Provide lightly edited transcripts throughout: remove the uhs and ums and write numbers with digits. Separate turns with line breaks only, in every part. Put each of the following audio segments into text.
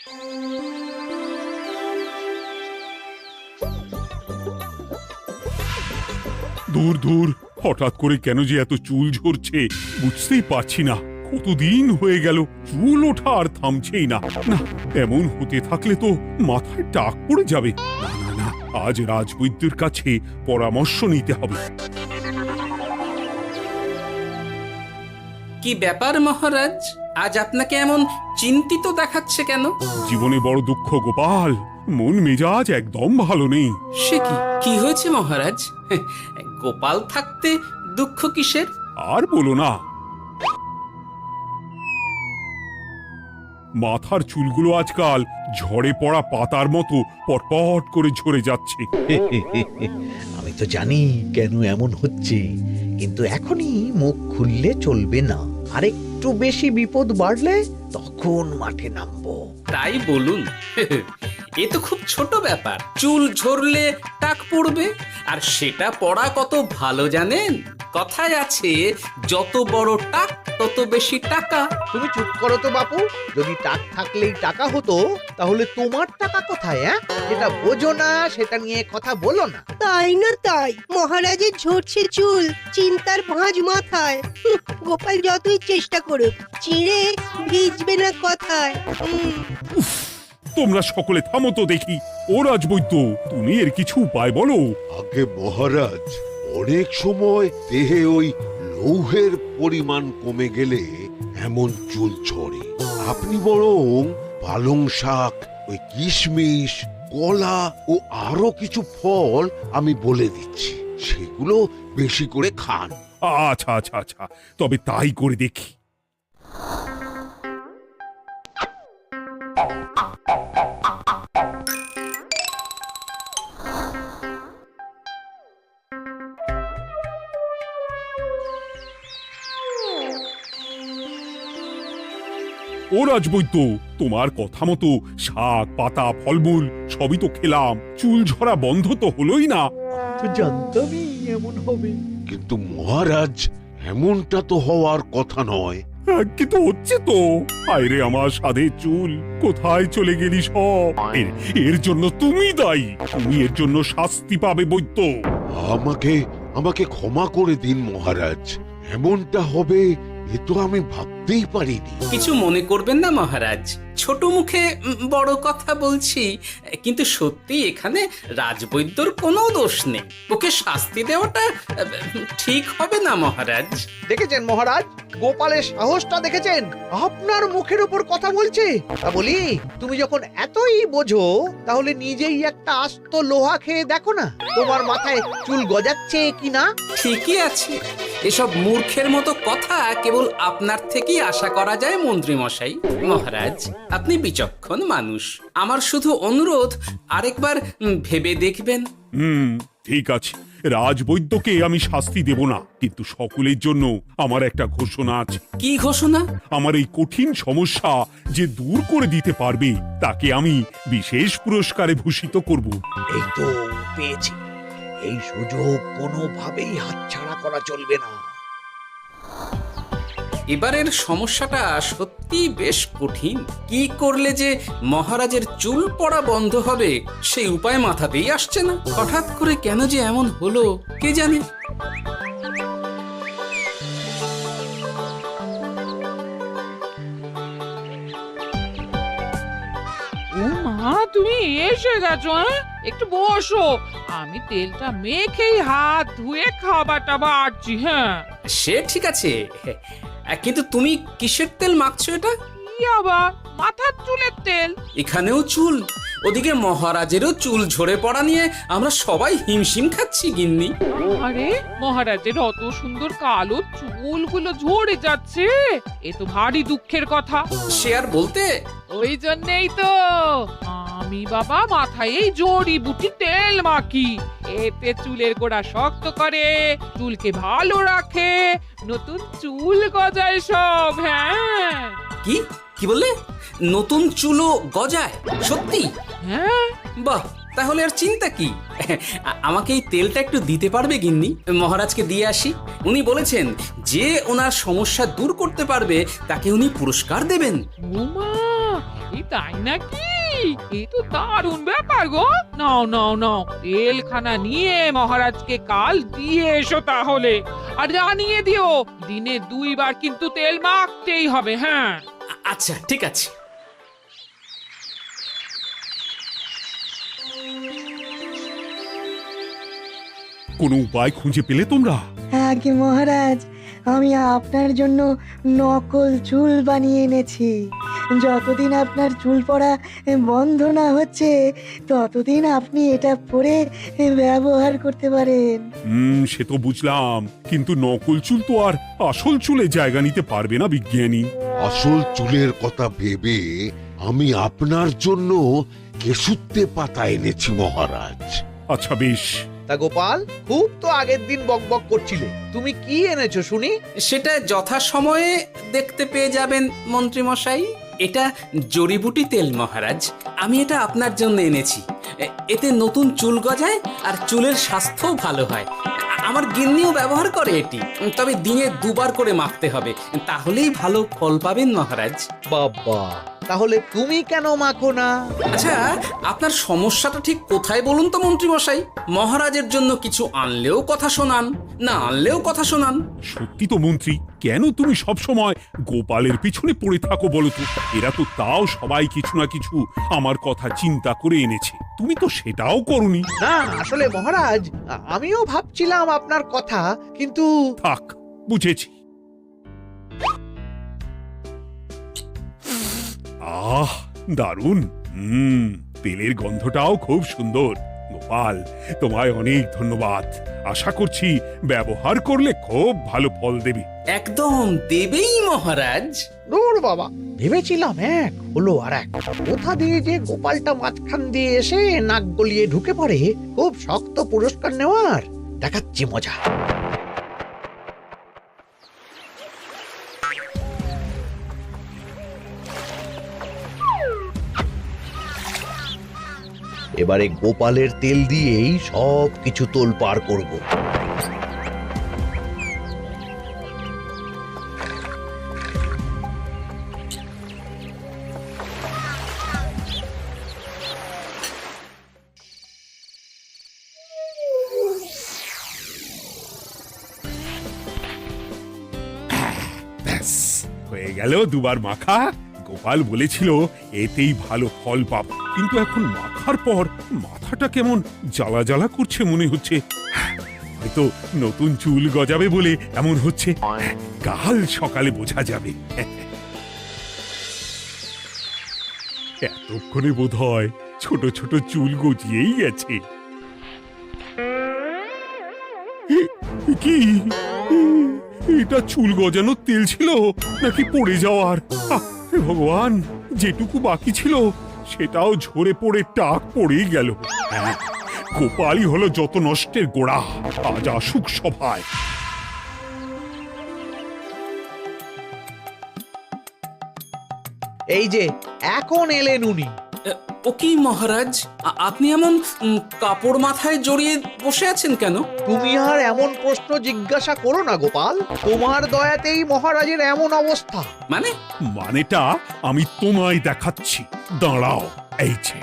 দূর দূর, হঠাৎ করে কেন যে এত চুল ঝরছে বুঝতেই পারছি না। কতদিন হয়ে গেল চুল ওঠা আর থামছেই না। না, এমন হতে থাকলে তো মাথায় টাক পড়ে যাবে। না না না, আজ রাজবৈদ্যের কাছে পরামর্শ নিতে হবে।
কি ব্যাপার মহারাজ, আজ আপনাকে এমন চিন্তিত দেখাচ্ছে কেন?
জীবনে বড় দুঃখ গোপাল, মন মেজাজ একদম ভালো নেই।
সে কি, কি হয়েছে মহারাজ? গোপাল থাকতে দুঃখ কিসের?
আর বলো না, মাথার চুলগুলো আজকাল ঝড়ে পড়া পাতার মতো পটপট করে ঝরে যাচ্ছে।
আমি তো জানি কেন এমন হচ্ছে, কিন্তু এখনই মুখ খুললে চলবে না। আর একটু বেশি বিপদ বাড়লে তখন মাঠে নামবো।
তাই বলুন। এ তো খুব ছোট ব্যাপার, চুল ঝরলে টাক পড়বে, আর সেটা পড়া কত ভালো জানেন? কথায় আছে, যত বড় টাক তত বেশি টাকা।
তুমি চুপ করো তো বাপু। যদি টাক থাকলেই টাকা হতো, তাহলে তোমার টাকা কোথায়? যেটা বোঝো না সেটা নিয়ে কথা বলো না।
তাই না তাই, মহারাজের ঝরছে চুল, চিন্তার ভাঁজ মাথায়। গোপাল যতই চেষ্টা করুক, চিড়ে ভিজবে না কথায়।
তোমরা সকলে থামো তো দেখি। ও রাজবৈদ্য, তুমি এর কিছু উপায় বলো।
আগে মহারাজ, অনেক সময় দেহে ওই লৌহের পরিমাণ কমে গেলে এমন চুল ঝরে। আপনি বরং পালং শাক, ওই কিশমিশ, কলা ও আরো কিছু ফল আমি বলে দিচ্ছি, সেগুলো বেশি করে খান।
আচ্ছা আচ্ছা আচ্ছা, তবে তাই করে দেখি। ও রাজবৈদ্য, তোমার কথা মতো শাক পাতা ফলমূল সবই তো খেলাম, চুল ঝরা বন্ধ তো হলোই না।
তো জানতামই এমন হবে।
কিন্তু মহারাজ, এমনটা তো হওয়ার কথা নয়।
কিন্তু হচ্ছে তো। আরে আমার সাধের চুল, কোথায় চলে গেলি সব? এর জন্য তুমি দায়ী, তুমি এর জন্য শাস্তি পাবে বৈদ্য।
আমাকে আমাকে ক্ষমা করে দিন মহারাজ, এমনটা হবে এ তো আমি ভাবতেই পারিনি।
কিছু মনে করবেন না মহারাজ, ছোট মুখে বড় কথা বলছি, কিন্তু সত্যি এখানে রাজবৈদ্যর কোনো দোষ নেই। ওকে শাস্তি দেওয়াটা ঠিক হবে না মহারাজ।
দেখেছেন মহারাজ, গোপালের সাহসটা দেখেছেন? আপনার মুখের উপর কথা বলছে। তা বলি, তুমি যখন এতই বোঝো, তাহলে নিজেই একটা আস্ত লোহা খেয়ে দেখো না, তোমার মাথায় চুল গজাচ্ছে কিনা।
ঠিকই আছে, এসব মূর্খের মতো কথা কেবল আপনার থেকেই আশা করা যায় মন্ত্রী মশাই। মহারাজ, আপনি বিচক্ষণ মানুষ, আমার শুধু অনুরোধ, আরেকবার ভেবে দেখবেন।
ঠিক আছে, রাজবৈদ্যকে আমি শাস্তি দেব না, কিন্তু সকলের জন্য আমার একটা ঘোষণা আছে।
কি ঘোষণা?
আমার এই কঠিন সমস্যা যে দূর করে দিতে পারবে, তাকে আমি বিশেষ পুরস্কারে ভূষিত করব।
এই তো পেয়েছি, এই সুযোগ কোনোভাবেই হাতছাড়া করা চলবে না।
এবারের সমস্যাটা সত্যি বেশ কঠিন। কি করলে যে মহারাজের চুল পড়া বন্ধ হবে সেই উপায় মাথাতেই আসছে না। হঠাৎ করে কেন যে এমন হলো কে জানে।
ও মা, তুমি এসে গেছো? একটু বসো, আমি তেলটা মেখেই হাত ধুয়ে খাবারটা বাড়ছি। হ্যাঁ,
সে ঠিক আছে, কিন্তু তুমি কিসের তেল মাখছো এটা?
কি আবার মাথার চুলের তেল?
এখানেও চুল, ওদিকে মহারাজেরও চুল ঝরে পড়া নিয়ে আমরা সবাই হিমশিম খাচ্ছি গিন্নি।
আরে, মহারাজের অত সুন্দর কালো চুলগুলো ঝরে যাচ্ছে, এ তো ভারী দুঃখের কথা।
সে আর বলতে।
ওই জন্যই তো আমি বাবা মাথায় এই জড়িবুটি তেল মাখি। এতে চুলের গোড়া শক্ত করে, চুলকে ভালো রাখে, নতুন চুল গজায় সব। হ্যাঁ।
কি কি বললে? নতুন চুলও গজায়? সত্যি?
হ্যাঁ।
বাহ, তাহলে আর চিন্তা কি। আমাকে এই তেলটা একটু দিতে পারবে গিন্নি? মহারাজকে দিয়ে আসি। উনি বলেছেন যে ওনার সমস্যা দূর করতে পারবে তাকে উনি পুরস্কার দেবেন।
ওমা, এই তাই নাকি? এই তো দারুণ ব্যাপার গো। নাও নাও নাও, তেলখানা নিয়ে মহারাজকে কাল দিয়ে এসো তাহলে। আর জানিয়ে দিও, দিনে 2 বার কিন্তু তেল মাখতেই হবে। হ্যাঁ,
আচ্ছা ঠিক আছে।
কোনো উপায় খুঁজে পেলে তোমরা?
আগে মহারাজ, আমি আপনার জন্য নকল চুল বানিয়ে এনেছি। যতদিন আপনার চুল পড়া বন্ধ না হচ্ছে ততদিন আপনি এটা পরে ব্যবহার করতে পারেন।
সে তো বুঝলাম, কিন্তু নকল চুল তো আর আসল চুলে জায়গা নিতে পারবে না বিজ্ঞানী।
আসল চুলের কথা ভেবে আমি আপনার জন্য কেশুত্তে পাতা এনেছি মহারাজ।
আচ্ছা বেশ।
তা গোপাল, খুব তো আগের দিন বকবক করছিলে, তুমি কি এনেছো শুনি?
সেটা যথাসময়ে দেখতে পেয়ে যাবেন মন্ত্রী মশাই। এটা জড়িবুটি তেল মহারাজ, আমি এটা আপনার জন্য এনেছি। এতে নতুন চুল গজায় আর চুলের স্বাস্থ্যও ভালো হয়। আমার গিন্নিও ব্যবহার করে এটি, তবে দিনে 2 বার করে মাখতে হবে, তাহলেই ভালো ফল পাবেন মহারাজ।
বাবা, তাহলে তুমি কেন মাখো না?
আচ্ছা, আপনার সমস্যাটা ঠিক কোথায় বলুন তো মন্ত্রী মশাই? মহারাজের জন্য কিছু আনলেও কথা শোনান, না আনলেও কথা শোনান।
সত্যি তো মন্ত্রী, কেন তুমি সব সময় গোপালের পিছনে পড়ে থাকো বলো তো? এরা তো তাও সবাই কিছু না কিছু আমার কথা চিন্তা করে এনেছে, তুমি তো সেটাও করনি।
না আসলে মহারাজ, আমিও ভাবছিলাম আপনার কথা, কিন্তু
থাক, বুঝেছি। আহ, দারুণ। তেলের গন্ধটাও খুব সুন্দর। গোপাল, তোমায় অনেক ধন্যবাদ। আশা করছি ব্যবহার করলে খুব ভালো ফল দেবে।
একদম দেবেই মহারাজ।
দূর বাবা, ভেবেছিলাম এক হলো আর এক। কোথা দিয়ে যে গোপালটা মাঝখান দিয়ে এসে নাক গলিয়ে ঢুকে পড়ে, খুব শক্ত পুরস্কার নেওয়ার। দেখাচ্ছি মজা। এবারে গোপালের তেল দিয়েই সব কিছু তোলপাড় করব।
ব্যাস, হয়ে গেল 2 বার মাখা। গোপাল বলেছিল এতেই ভালো ফল পাব, কিন্তু এখন মাখার পর মাথাটা কেমন জ্বালা জ্বালা করছে মনে হচ্ছে। হয়তো নতুন চুল গজাবে বলে এমন হচ্ছে। কাল সকালে বোঝা যাবে। এতক্ষণে বোধহয় ছোট ছোট চুল গজিয়েই গেছে। কি এটা চুল গজানোর তেল ছিল নাকি পড়ে যাওয়ার? ভগবান, যেটুকু বাকি ছিল সেটাও ঝরে পড়ে টাক পড়েই গেল। হ্যাঁ, গোপালই হলো যত নষ্টের গোড়া। আজ আসুক সভায়।
এই যে এখন এলেন উনি।
ও কি মহারাজ, আপনি এমন কাপড় মাথায় জড়িয়ে বসে আছেন কেন?
তুমি আর এমন প্রশ্ন জিজ্ঞাসা করো না গোপাল, তোমার দয়াতেই মহারাজের এমন অবস্থা।
মানেটা আমি তোমায় দেখাচ্ছি, দাঁড়াও। এই যে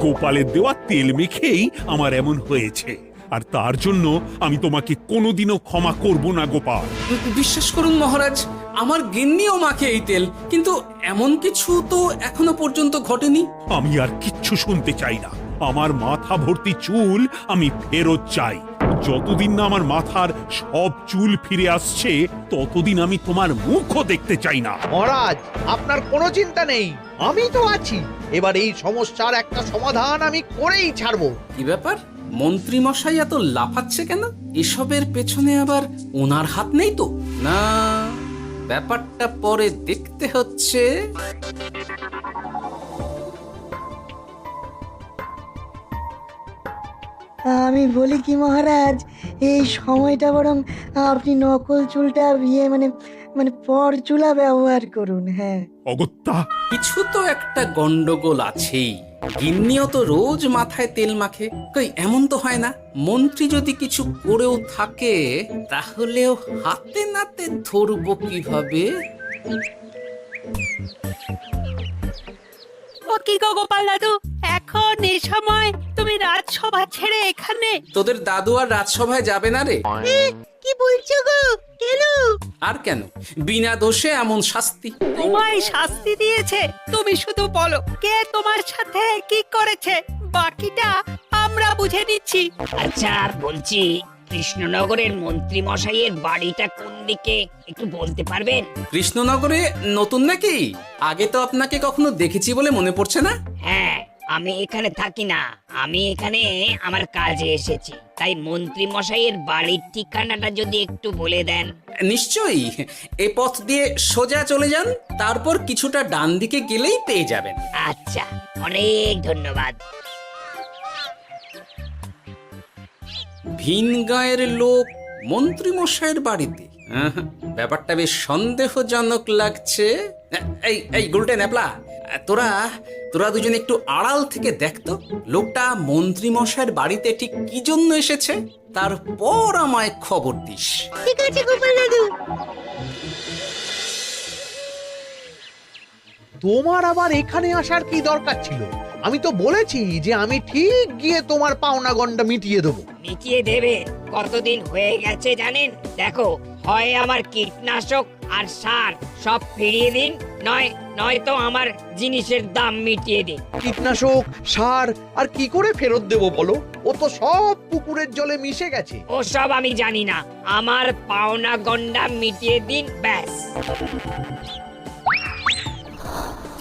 গোপালের দেওয়া তেল মেখেই আমার এমন হয়েছে, আর তার জন্য আমি তোমাকে কোনোদিনও ক্ষমা করব না গোপাল।
বিশ্বাস করুন মহারাজ, আমার গিন্নিও মাখে এই তেল, কিন্তু এমন কিছু তো এখনো পর্যন্ত ঘটেনি।
আমি আর কিচ্ছু শুনতে চাই না। আমার মাথা ভর্তি চুল আমি ফেরত চাই। যতদিন না আমার মাথার সব চুল ফিরে আসছে ততদিন আমি তোমার মুখও দেখতে চাই না।
মহারাজ, আপনার কোনো চিন্তা নেই, আমি তো আছি। এবার এই সমস্যার একটা সমাধান আমি করেই ছাড়বো।
কি ব্যাপার, মন্ত্রী মশাই এত লাফাচ্ছে কেন? এসবের পেছনে আবার ওনার হাত নেই তো? না, ব্যাপারটা পরে দেখতে হচ্ছে।
আমি বলি কি মহারাজ, এই সময়টা বরং আপনি নকল চুলটা মানে মানে পরচুলা ব্যবহার করুন। হ্যাঁ,
অগত্যা,
কিছু তো একটা গন্ডগোল আছেই। গিন্নিও তো রোজ মাথায় তেল মাখে, কই এমন তো হয় না। মন্ত্রী যদি কিছু করেও থাকে তাহলেও হাতে নাতে ধরবো কিভাবে?
ও কি গো গোপাল দাদু, এখন এই সময় তুমি রাজসভা ছেড়ে এখানে?
তোদের দাদু আর রাজসভায় যাবে না রে?
কি বলছো গো? কেন?
আর কেন, বিনা দোষে এমন শাস্তি।
তোমায় শাস্তি দিয়েছে? তুমি শুধু বলো কে তোমার সাথে কি করেছে, বাকিটা আমরা বুঝে নিচ্ছি।
আচ্ছা বলছি, কৃষ্ণনগরের মন্ত্রী মশাইয়ের বাড়িটা কোন দিকে একটু বলতে পারবেন?
কৃষ্ণনগরে নতুন নাকি? আগে তো আপনাকে কখনো দেখেছি বলে মনে পড়ছে না।
হ্যাঁ, আমি এখানে থাকি না, আমি এখানে আমার কাজে এসেছি, তাই মন্ত্রী মশাইয়ের বাড়ির ঠিকানাটা যদি একটু বলে দেন।
নিশ্চয়ই, এ পথ দিয়ে সোজা চলে যান, তারপর কিছুটা ডান দিকে গেলেই পেয়ে যাবেন।
আচ্ছা, অনেক ধন্যবাদ।
ভিন গাঁয়ের লোক মন্ত্রী মশাইয়ের বাড়িতে? ব্যাপারটা বেশ সন্দেহজনক লাগছে। এই এই গুলটে ন্যাপলা, তোরা তোরা দুজন একটু আড়াল থেকে দেখতো লোকটা মন্ত্রী মশাইয়ের বাড়িতে ঠিক কি জন্য এসেছে, তারপর আমায় খবর দিস।
ঠিক আছে গোপাল দাদু।
তোমার আবার এখানে আসার কি দরকার ছিল? আমি তো বলেছি যে আমি ঠিক গিয়ে তোমার পাওনা গন্ডা মিটিয়ে দেবো।
মিটিয়ে দেবে? কতদিন হয়ে গেছে জানেন? দেখো, হয় আমার কীটনাশক আর সার সব ফিরিয়ে দিন, নয়তো আমার জিনিসের দাম মিটিয়ে দিন।
কীটনাশক, সার আর কি করে ফেরত দেবো বলো? ও তো সব পুকুরের জলে মিশে গেছে।
ওসব আমি জানি না, আমার পাওনা গন্ডা মিটিয়ে দিন, ব্যাস।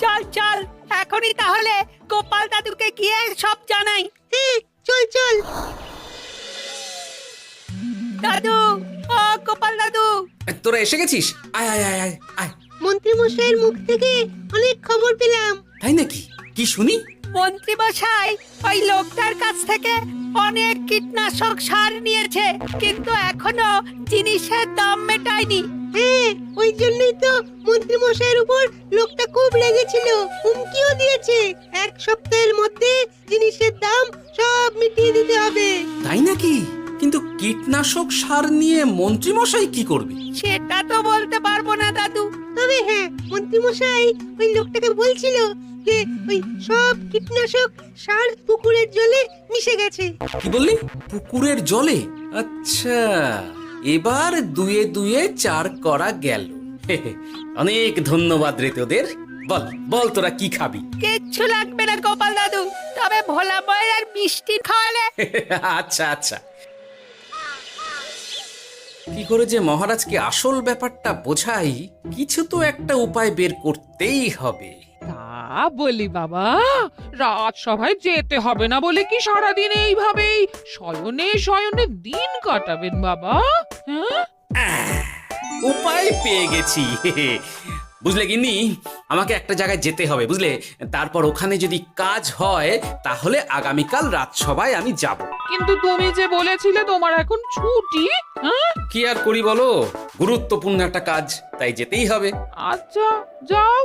চল চল, এখনই তাহলে গোপাল দাদুকে গিয়ে সব জানাই।
চল চল।
দাদু, ও গোপাল দাদু।
তোরা এসে গেছিস? আয় আয় আয় আয় আয়।
মন্ত্রী মশাইয়ের মুখ থেকে অনেক খবর পেলাম।
তাই নাকি? কি শুনি?
মন্ত্রী মশাই ওই লোকটার কাছ থেকে অনেক কীটনাশক সার নিয়েছে, কিন্তু এখনো জিনিসের দাম মেটায়নি।
হ্যাঁ, ওই জন্যই তো মন্ত্রী মশাইয়ের উপর লোকটা খুব রেগেছিল, হুমকিও দিয়েছে 1 সপ্তাহের মধ্যে জিনিসের দাম সব মিটিয়ে দিতে হবে।
তাই নাকি? কিন্তু কীটনাশক সার নিয়ে মন্ত্রী মশাই কি করবে?
সেটা তো বলতে পারবো না দাদু।
তবে হ্যাঁ, মন্ত্রী মশাই ওই লোকটাকে বলছিল যে ওই সব কীটনাশক সার পুকুরের জলে মিশে গেছে।
কি বললি? পুকুরের জলে? আচ্ছা, এবার দুয়ে দুয়ে 4 করা গেল। অনেক ধন্যবাদ রে তোদের। বল বল, তোরা কি খাবি?
কিচ্ছু লাগবে না গোপাল দাদু, তবে ভোলা ময়রার মিষ্টি খাওয়ালে।
আচ্ছা আচ্ছা। কি করে যে মহারাজকে আসল ব্যাপারটা বোঝাই, কিছু তো একটা উপায় বের করতেই হবে।
তা বলি বাবা, রাজসভায় যেতে হবে না বলে কি সারাদিন এইভাবেই শয়নে শয়নে দিন কাটাবেন বাবা? হ্যাঁ,
উপায় পেয়ে গেছি। বুঝলে গিন্নি, আমাকে একটা জায়গায় যেতে হবে, বুঝলে? তারপর ওখানে যদি কাজ হয় তাহলে আগামীকাল রাজসভায় আমি যাব।
কিন্তু তুমি যে বলেছিলে তোমার এখন ছুটি। হ্যাঁ,
কি আর করি বলো, গুরুত্বপূর্ণ একটা কাজ, তাই যেতেই হবে।
আচ্ছা যাও।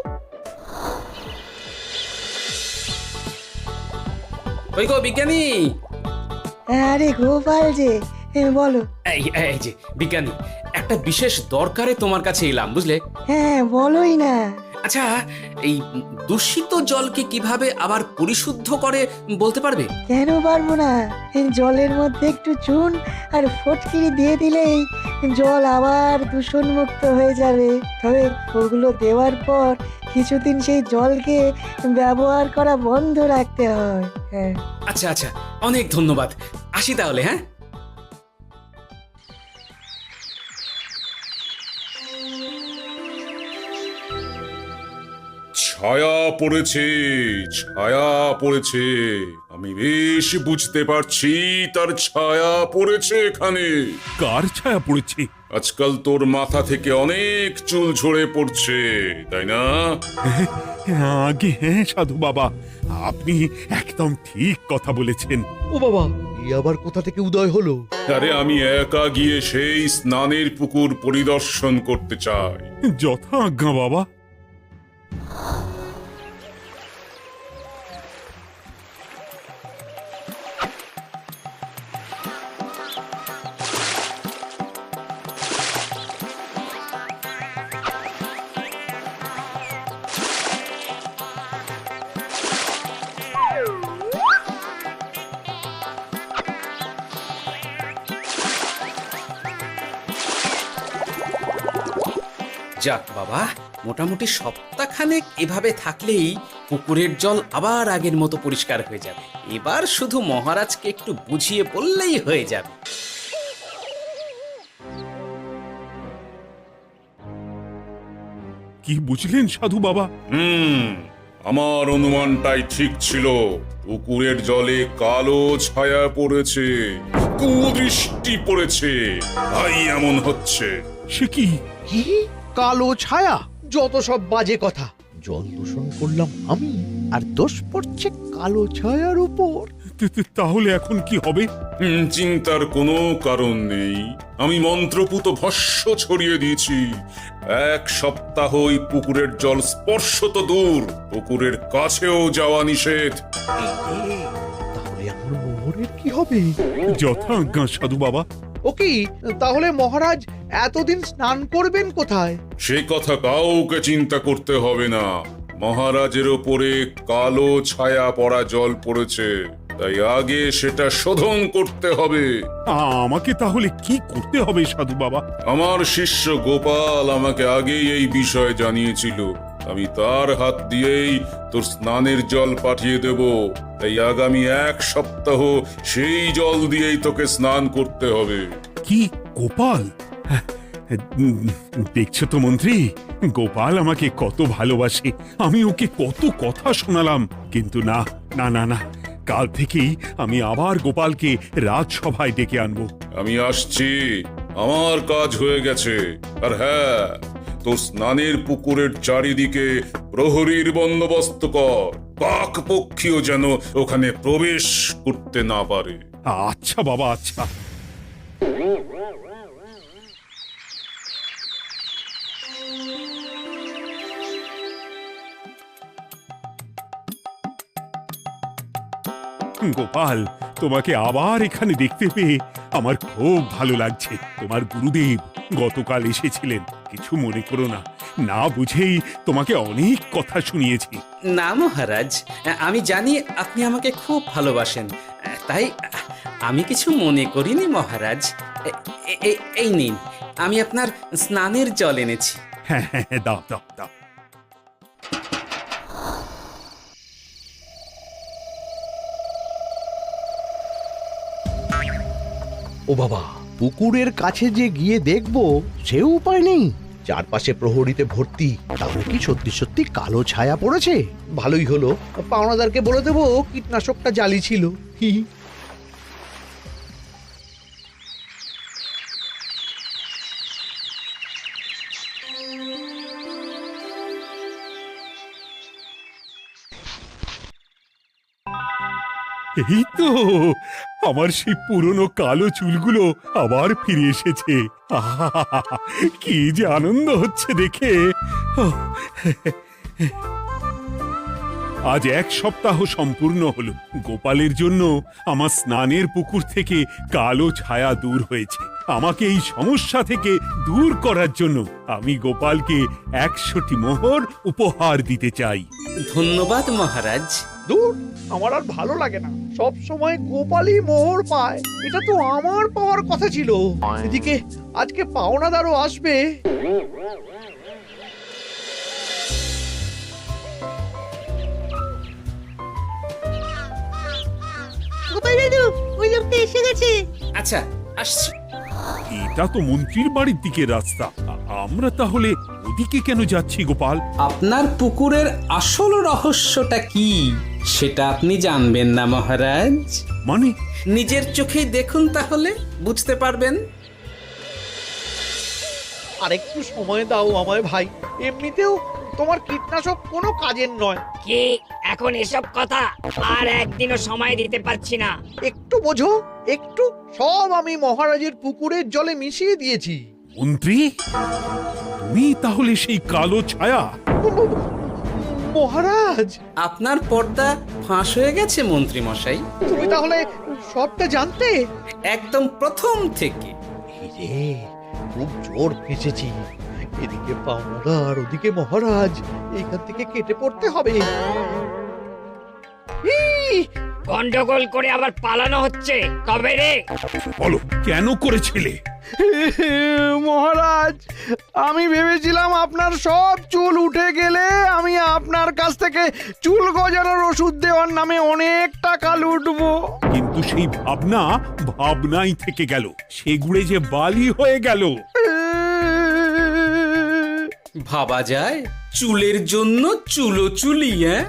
ওই গো বিজ্ঞানী।
আরে গোপাল যে, বলো।
এই যে বিজ্ঞানী, একটা বিশেষ দরকারে তোমার কাছে এলাম, বুঝলে?
হ্যাঁ, বলোই না।
আচ্ছা, এই দূষিত জলকে কিভাবে আবার পরিশুদ্ধ করে বলতে পারবে?
কেন পারবো না? জলের মধ্যে একটু চুন আর ফটকিরি দিয়ে দিলেই জল আবার দূষণমুক্ত হয়ে যাবে। তবে ওগুলো দেওয়ার পর কিছুদিন সেই জলকে ব্যবহার করা বন্ধ রাখতে হয়। হ্যাঁ।
আচ্ছা আচ্ছা, অনেক ধন্যবাদ, আসি তাহলে। হ্যাঁ,
ছায়া পড়েছে, ছায়া পড়েছে। আমি বেশ বুঝতে পারছি তার ছায়া পড়েছে এখানে। কার ছায়া পড়েছে? আজকাল তোর মাথা থেকে অনেক চুল ঝরে পড়ছে, তাই না? আগে হ্যাঁ সাধু বাবা, আপনি একদম ঠিক কথা বলেছেন।
ও বাবা, এই আবার কোথা থেকে উদয় হলো?
আরে আমি একা গিয়ে সেই স্নানের পুকুর পরিদর্শন করতে চাই। যথা আজ্ঞা বাবা।
যাক বাবা, মোটামুটি সপ্তাহখানেক এভাবে থাকলেই পুকুরের জল আবার আগের মতো পরিষ্কার হয়ে যাবে। এবার শুধু মহারাজকে একটু বুঝিয়ে বললেই হয়ে যাবে।
কি বুঝলেন সাধু বাবা?
আমার অনুমানটাই ঠিক ছিল। পুকুরের জলে কালো ছায়া পড়েছে, কুদৃষ্টি পড়েছে, তাই এমন হচ্ছে।
সে কি?
কি কালো ছায়া? যত সব বাজে কথা। জল দূষণ করলাম আমি, আর দোষ পড়ছে কালো ছায়ার উপর।
তাহলে এখন কি হবে?
চিন্তার কোনো কারণ নেই। আমি মন্ত্রপুত ভস্য ছড়িয়ে দিয়েছি। 1 সপ্তাহ ওই পুকুরের জল স্পর্শ তো দূর, পুকুরের কাছেও যাওয়া নিষেধ।
তাহলে আমার মোহরের কি হবে?
যথাজ্ঞা সাধু বাবা।
ও কি, তাহলে মহারাজ এতদিন স্নান করবেন কোথায়?
সে কথা কাউকে চিন্তা করতে হবে না। মহারাজের ওপরে কালো ছায়া পড়া জল পড়েছে, তাই আগে সেটা শোধন করতে হবে।
আমাকে তাহলে কি করতে হবে সাধু বাবা?
আমার শিষ্য গোপাল আমাকে আগেই এই বিষয় জানিয়েছিল। আমি তার হাত দিয়েই তোর স্নানের জল পাঠিয়ে দেব। তাই আগামী 1 সপ্তাহ সেই জল দিয়েই তোকে স্নান করতে হবে।
কি গোপাল? দেখছো তো মন্ত্রী, গোপাল আমাকে কত ভালোবাসে। আমি ওকে কত কথা শোনালাম, কিন্তু না না না না, কাল থেকেই আমি আবার গোপালকে রাজসভায় ডেকে আনবো।
আমি আসছি, আমার কাজ হয়ে গেছে। আর হ্যাঁ, তোর স্নানের পুকুরের চারিদিকে প্রহরীর বন্দোবস্ত কর। কাক পক্ষীও যেন ওখানে প্রবেশ করতে না পারে।
আচ্ছা বাবা, আচ্ছা। গোপাল, তোমাকে আবার এখানে দেখতে পেয়ে আমার খুব ভালো লাগছে। তোমার গুরুদেব গতকাল এসেছিলেন, কিছু মনে করো না। না বুঝেই তোমাকে অনেক কথা শুনিয়েছি।
না মহারাজ, আমি জানি আপনি আমাকে খুব ভালোবাসেন, তাই আমি কিছু মনে করিনি মহারাজ। এই নিন, আমি আপনার স্নানের জল এনেছি।
হ্যাঁ হ্যাঁ হ্যাঁ, দাও দাও দাও।
ও বাবা, পুকুরের কাছে যে গিয়ে দেখবো সে উপায় নেই। চারপাশে প্রহরীতে ভর্তি, তাহলে কি সত্যি সত্যি কালো ছায়া পড়েছে? ভালোই হলো, পাওনাদারকে বলে দেবো কীটনাশকটা জালি ছিল। হি হি।
এই তো আমার সেই পুরনো কালো চুলগুলো আবার ফিরে এসেছে। আহা, কি যে আনন্দ হচ্ছে দেখে। আজ 1 সপ্তাহ সম্পূর্ণ হলো। গোপালের জন্য আমার স্নানের পুকুর থেকে কালো ছায়া দূর হয়েছে। আমাকে এই সমস্যা থেকে দূর করার জন্য আমি গোপালকে 100টি মোহর উপহার দিতে চাই।
ধন্যবাদ মহারাজ।
দূর, আমার আর ভালো লাগে না। সব সময় গোপালই মোহর পায়, এটা তো আমার পাওয়ার কথা ছিল। এদিকে আজকে পাওনাদারও আসবে।
গোপাল দাদু, ওই লোকটা এসে গেছে।
আচ্ছা, আসছি।
এটা তো মন্ত্রীর বাড়ির দিকে রাস্তা। আমরা তাহলে ওদিকে কেন যাচ্ছি গোপাল?
আপনার পুকুরের আসল রহস্যটা কি সেটা আপনি জানবেন না মহারাজ?
মানে?
নিজের চোখেই দেখুন, তাহলে বুঝতে পারবেন।
আরেকটু সময় দাও আমায় ভাই, এমনিতেও তোমার কীটনাশক কোনো কাজের নয়।
কি এখন এসব কথা? আর একদিনও সময় দিতে পারছি না।
একটু বোঝো, একটু। সব আমি মহারাজের পুকুরের জলে মিশিয়ে দিয়েছি।
মন্ত্রী, তুমি তাহলে সেই কালো ছায়া?
মহারাজ,
আপনার পর্দা ফাঁস হয়ে গেছে মন্ত্রী মশাই।
তুমি তাহলে সবটা জানতে?
একদম প্রথম থেকে।
রে, খুব জোর ফেঁসেছি। এদিকে পাওনাদার, ওদিকে মহারাজ, এইখান থেকে কেটে পড়তে হবে।
গন্ডগোল করে আবার পালানো হচ্ছে তবে রে।
বলো কেন করেছিলে?
মহারাজ, আমি ভেবেছিলাম আপনার সব চুল উঠে গেলে আমি আপনার কাছ থেকে চুল গজানোর ওষুধ দেওয়ার নামে অনেক টাকা লুটবো।
কিন্তু সেই ভাবনা ভাবনাই থেকে গেল, সেগুড়ে যে বালি হয়ে গেল।
ভাবা যায় চুলের জন্য চুলোচুলি, হ্যাঁ?